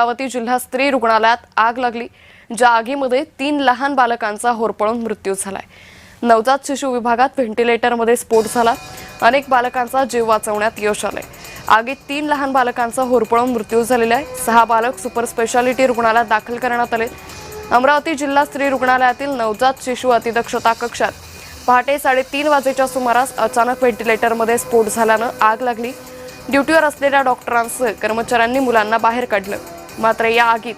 अमरावती जिल्हा स्त्री रुग्णालयात आग लागली, ज्या आगीमध्ये 3 लहान बालकांचा होरपळून मृत्यू झालाय। नवजात शिशु विभागात व्हेंटिलेटरमध्ये स्फोट झाला, अनेक बालकांचा जीव वाचवण्यात यश आले। आगीत 3 लहान बालकांचा होरपळून मृत्यू झालेला आहे। 6 बालक सुपर स्पेशालिटी रुग्णालयात दाखल करण्यात आले। अमरावती जिल्हा स्त्री रुग्णालयातील नवजात शिशु अतिदक्षता कक्षात पहाटे 3:30 वाजेच्या सुमारास अचानक व्हेंटिलेटरमध्ये स्फोट झाल्यानं आग लागली। ड्युटीवर असलेल्या डॉक्टरांसह कर्मचाऱ्यांनी मुलांना बाहेर काढलं, मात्र या आगीत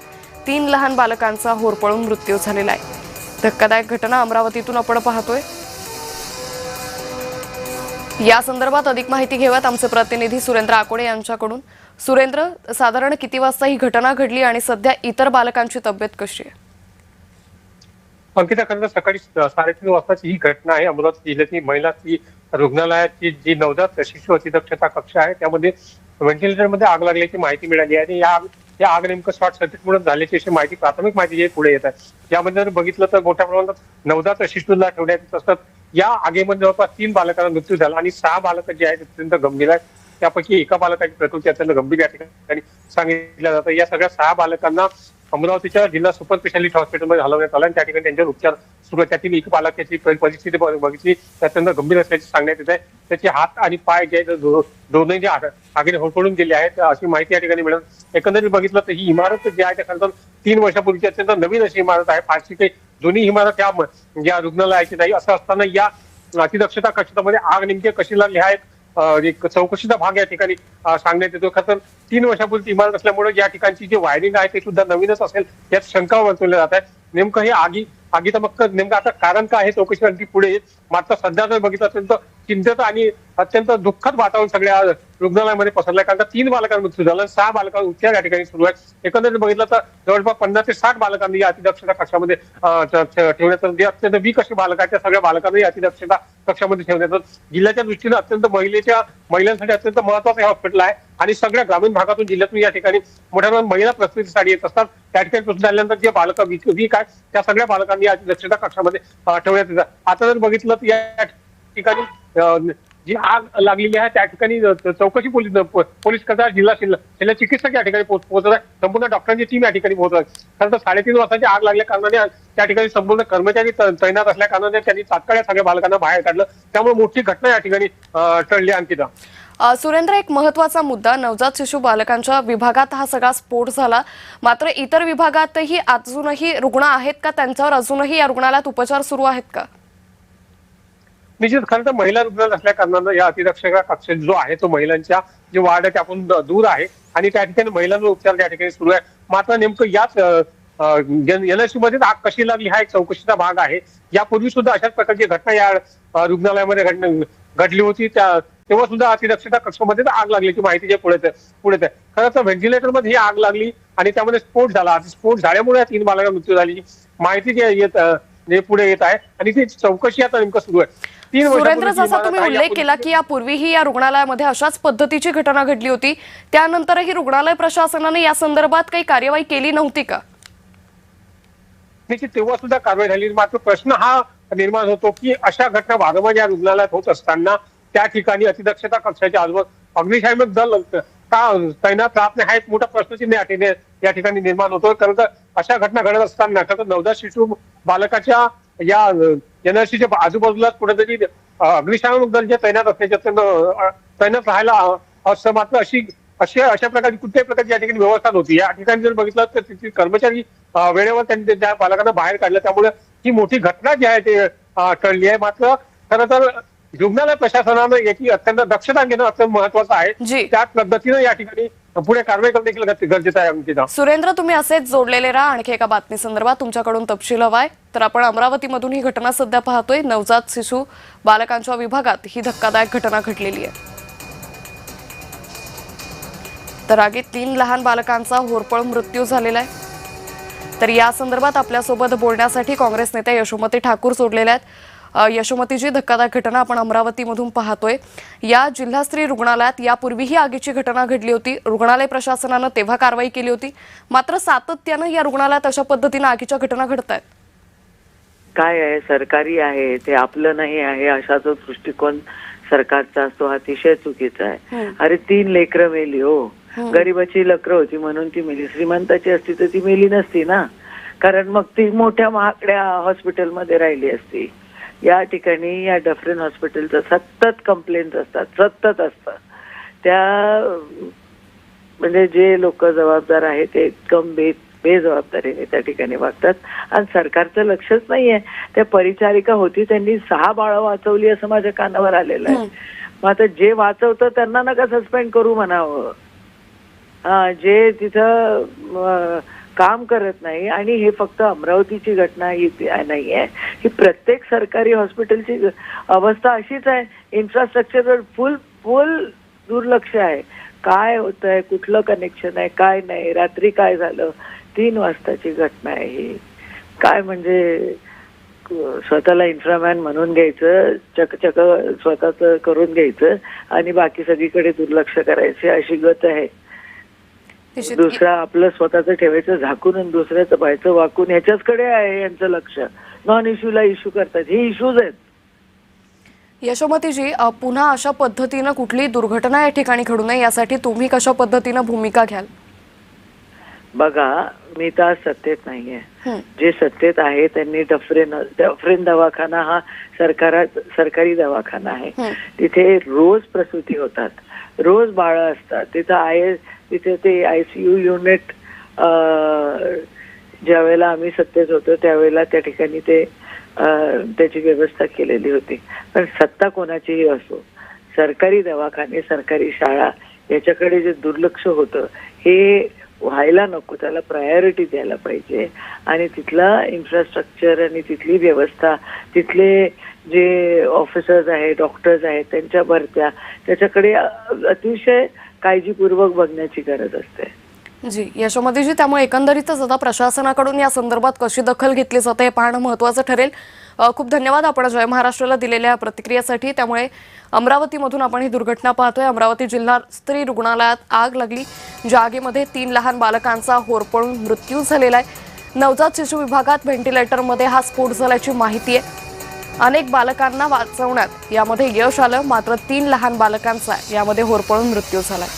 3 लहान बालकांचा होरपळून मृत्यू झालेला आहे। धक्कादायक घटना अमरावतीतून आपण पाहतोय। या संदर्भात अधिक माहिती घेऊयात आमचे प्रतिनिधी सुरेंद्र आकोडे यांच्याकडून। सुरेंद्र, साधारण किती वाजता ही घटना घडली आणि सध्या इतर बालकांची तब्येत कशी आहे? अंकिता, खरं सकाळी 3:30 वाजताची ही घटना आहे। अमरावती जिल्ह्यातील महिला रुग्णालयाची जी नवजात शिशु अतिदक्षता कक्ष आहे त्यामध्ये व्हेंटिलेटरमध्ये आग लागल्याची माहिती मिळाली आहे। या आग नेमकं शॉर्ट सर्किटमुळे झाल्याची अशी माहिती, प्राथमिक माहिती जी पुढे येत आहे। यामध्ये जर बघितलं तर मोठ्या प्रमाणात नवजात शिशुला ठेवण्यात येत असतात। या आगीमध्ये जवळपास 3 बालकांचा मृत्यू झाला आणि 6 बालक जे आहेत अत्यंत गंभीर आहेत। त्यापैकी एका बालकाची प्रकृती अत्यंत गंभीर या ठिकाणी सांगितलं जातं। या सगळ्या 6 बालकांना अमरावतीच्या जिल्हा सुपर स्पेशालिटी हॉस्पिटलमध्ये हलवण्यात आलं आणि त्या ठिकाणी त्यांच्यावर उपचार सुरू आहेत। त्यातील एक बालकाची परिस्थिती बघितली अत्यंत गंभीर असल्याची सांगण्यात येत आहे। त्याचे हात आणि पाय जे दोन्ही जे आगीने होरपळून गेले आहेत अशी माहिती या ठिकाणी मिळत। एकंदरीत बघितलं तर ही इमारत जी आहे त्या 3 वर्षापूर्वीची अत्यंत नवीन अशी इमारत आहे। फारशी काही दोन्ही इमारत या रुग्णालयाची नाही। असं असताना या अतिदक्षता कक्षामध्ये आग नेमकी कशी लागली हा एक चौकशीचा भाग या ठिकाणी सांगण्यात येतो। खरं 3 वर्षापूर्वी इमारत असल्यामुळे या ठिकाणची जी वायरिंग आहे ते सुद्धा नवीनच असेल यात शंका वर्तवल्या जात आहे। नेमकं हे आगीचं मग नेमकं आता कारण काय आहे चौकशी आणखी पुढे येईल। मात्र सध्या जर बघितलं असेल तर चिंतेत आणि अत्यंत दुःखद वातावरण सगळ्या रुग्णालयामध्ये पसरलंय, कारण 3 बालकांचा मृत्यू झाला, 6 बालकांचा उपचार या ठिकाणी सुरू आहे। एकंदरीत बघितलं तर जवळपास 50 ते 60 बालकांनी या अतिदक्षता कक्षामध्ये ठेवण्यात जे अत्यंत वीक अशी बालक आहेत त्या सगळ्या बालकांना या अतिदक्षता कक्षामध्ये ठेवण्यात येतं। जिल्ह्याच्या दृष्टीने अत्यंत महिलांसाठी अत्यंत महत्वाचं हे हॉस्पिटल आहे आणि सगळ्या ग्रामीण भागातून जिल्ह्यातून या ठिकाणी मोठ्या प्रमाणात महिला प्रसूतीसाठी येत असतात। त्या ठिकाणी प्रसूती झाल्यानंतर जे बालकं वीक आहेत त्या सगळ्या बालकांनी या अतिदक्षता कक्षामध्ये ठेवण्यात येतात। आता जर बघितलं तर या ठिकाणी जी आग लागलेली आहे त्या ठिकाणी चौकशी पोलीस कथा जिल्हा चिकित्सक या ठिकाणी पोहोचत आहे। संपूर्ण डॉक्टरांची टीम या ठिकाणी पोहोचत आहे। खरं तर 3:30 वाजताची आग लागल्या कारणाने त्या ठिकाणी संपूर्ण कर्मचारी तैनात असल्या कारणाने त्यांनी तात्काळ या सगळ्या बालकांना बाहेर काढलं, त्यामुळे मोठी घटना या ठिकाणी टळली। अंकिता, सुरेंद्र, एक महत्त्वाचा मुद्दा, नवजात शिशु बालकांच्या विभागात हा सगळा स्फोट झाला, मात्र इतर विभागातही अजूनही रुग्ण आहेत का? त्यांच्यावर अजूनही या रुग्णालयात उपचार सुरू आहेत का? निश्चित, खरं तर महिला रुग्णालय असल्या कारणानं या अतिदक्षता कक्ष जो आहे तो महिलांच्या जे वार्ड आहे त्यापासून दूर आहे आणि त्या ठिकाणी महिलांवर उपचार त्या ठिकाणी सुरू आहे। मात्र नेमकं याच NLC मध्ये आग कशी लागली हा एक चौकशीचा भाग आहे। यापूर्वी सुद्धा अशाच प्रकारची घटना या रुग्णालयामध्ये घडली होती, तेव्हा सुद्धा अतिदक्षता कक्षामध्ये आग लागल्याची माहिती जे पुढे आहे। खरं तर व्हेंटिलेटरमध्ये ही आग लागली आणि त्यामध्ये स्फोट झाला। स्फोट झाल्यामुळे या 3 बालकांचा मृत्यू झाली माहिती जे पुढे येत आहे आणि ती चौकशी आता नेमकं सुरू आहे। सुरेंद्र, जसा तुम्ही उल्लेख केला की यापूर्वीही या रुग्णालयामध्ये अशाच पद्धतीची घटना घडली होती, त्यानंतरही रुग्णालय प्रशासनाने या संदर्भात काही कार्यवाही केली नव्हती का? निश्चित, तेव्हा सुद्धा कारवाई झाली। मात्र प्रश्न हा निर्माण होतो की अशा घटना वारंवार या रुग्णालयात होत असताना त्या ठिकाणी अतिदक्षता कक्षाच्या आजूबाजू अग्निशामक दल का तैनात राहत नाही हा एक मोठा प्रश्नचिन्ह या ठिकाणी निर्माण होतो। कारण तर अशा घटना घडत असताना खरं नवजात शिशु बालकाच्या या NLCच्या आजूबाजूला कुठेतरी अग्निशामक दल जे तैनात असल्याचे तैनात राहायला असं, मात्र अशा प्रकारची कुठल्याही प्रकारची या ठिकाणी व्यवस्था नव्हती। या ठिकाणी जर बघितलं तर तिथे कर्मचारी वेळेवर त्यांनी त्या बालकांना बाहेर काढलं, त्यामुळे ही मोठी घटना जी आहे ते टळली आहे। मात्र खरं तर रुग्णालय प्रशासनानं याची अत्यंत दक्षता घेणं अत्यंत महत्वाचं आहे। त्या पद्धतीनं या ठिकाणी पुढे कारवाई करणं देखील गरजेचं आहे। अंकिता, सुरेंद्र, तुम्ही असेच जोडलेले राहा। आणखी एका बातमी संदर्भात तुमच्याकडून तपशील हवाय तर आपण अमरावतीमधून ही घटना सध्या पाहतोय। नवजात शिशु बालकांच्या विभागात ही धक्कादायक घटना घडलेली आहे। तर आगीत 3 लहान बालकांचा होरपळून मृत्यू झालेला आहे। तर या संदर्भात आपल्यासोबत बोलण्यासाठी काँग्रेस नेते यशोमती ठाकूर जोडलेले आहेत। यशोमतीची, धक्कादायक घटना आपण अमरावतीमधून पाहतोय। या जिल्हा स्त्री रुग्णालयात यापूर्वीही आगीची घटना घडली होती, रुग्णालय प्रशासनानं तेव्हा कारवाई केली होती, मात्र सातत्यानं या रुग्णालयात अशा पद्धतीने आगीच्या घटना घडतायत। काय आहे, सरकारी आहे ते आपलं नाही आहे असा जो दृष्टिकोन सरकारचा असतो अतिशय चुकीचा आहे। अरे 3 लेकरं मेली हो, गरिबाची लकर होती म्हणून ती मेली. श्रीमंताची असती तर ती मेली नसती ना, कारण मग ती मोठ्या महागड्या हॉस्पिटलमध्ये राहिली असती. या ठिकाणी या डफरीन हॉस्पिटलचं सतत कंप्लेंट असतात, सतत असतं. त्या म्हणजे जे लोक जबाबदार आहेत ते एकदम बेजबाबदारीने त्या ठिकाणी वागतात आणि सरकारचं लक्षच नाहीये. त्या परिचारिका होती त्यांनी 6 बाळं वाचवली असं माझ्या कानावर आलेलं आहे. मग आता जे वाचवतं त्यांना नका सस्पेंड करू म्हणावं. जे तिथं काम करत नाही. आणि हे फक्त अमरावतीची घटना ही नाहीये, ही प्रत्येक सरकारी हॉस्पिटलची अवस्था अशीच आहे. इन्फ्रास्ट्रक्चरवर फुल दुर्लक्ष आहे. काय होतंय, कुठलं कनेक्शन आहे, काय नाही, रात्री काय झालं, 3 वाजताची घटना आहे ही. काय म्हणजे स्वतःला इन्फ्रामॅन म्हणून घ्यायचं, चकचक स्वतःच करून घ्यायचं आणि बाकी सगळीकडे दुर्लक्ष करायचे, अशी गत आहे. दुसरा आपलं स्वतःच ठेवायचं झाकून आणि दुसऱ्याचं पाहायचं वाकून, ह्याच्याचकडे आहे यांचं लक्ष. नॉन इश्यूला इश्यू करतात, हे इश्यूज आहेत. यशोमतीजी, पुन्हा अशा पद्धतीनं कुठली दुर्घटना या ठिकाणी घडू नये यासाठी तुम्ही कशा पद्धतीनं भूमिका घ्याल? बघा, मी तर आज सत्तेत नाहीये. जे सत्तेत आहे त्यांनी डफरीन दवाखाना हा सरकारी दवाखाना आहे. तिथे रोज प्रसूती होतात, रोज बाळं असतात. तिथे ते ICU युनिट ज्या वेळेला आम्ही सत्तेत होतो त्यावेळेला त्या ठिकाणी त्याची व्यवस्था केलेली होती. पण सत्ता कोणाचीही असो, सरकारी दवाखाने, सरकारी शाळा याच्याकडे जे दुर्लक्ष होतं हे व्हायला नको. त्याला प्रायोरिटी द्यायला पाहिजे. आणि तिथला इन्फ्रास्ट्रक्चर आणि तिथली व्यवस्था, तिथले जे ऑफिसर्स आहेत, डॉक्टर्स आहेत, त्यांच्या भरत्या, त्याच्याकडे अतिशय काळजीपूर्वक बघण्याची गरज असते. जी यशोमतीजी, त्यामुळे एकंदरीतच आता प्रशासनाकडून या संदर्भात कशी दखल घेतली जाते हे पाहणं महत्त्वाचं ठरेल. खूप धन्यवाद आपण जय महाराष्ट्राला दिलेल्या प्रतिक्रियेसाठी. त्यामुळे अमरावतीमधून आपण ही दुर्घटना पाहतोय. अमरावती जिल्हा स्त्री रुग्णालयात आग लागली, ज्या आगीमध्ये 3 लहान बालकांचा होरपळून मृत्यू झालेला आहे. नवजात शिशु विभागात व्हेंटिलेटरमध्ये हा स्फोट झाल्याची माहिती आहे. अनेक बालकांना वाचवण्यात यामध्ये यश आलं, मात्र 3 लहान बालकांचा यामध्ये होरपळून मृत्यू झालाय.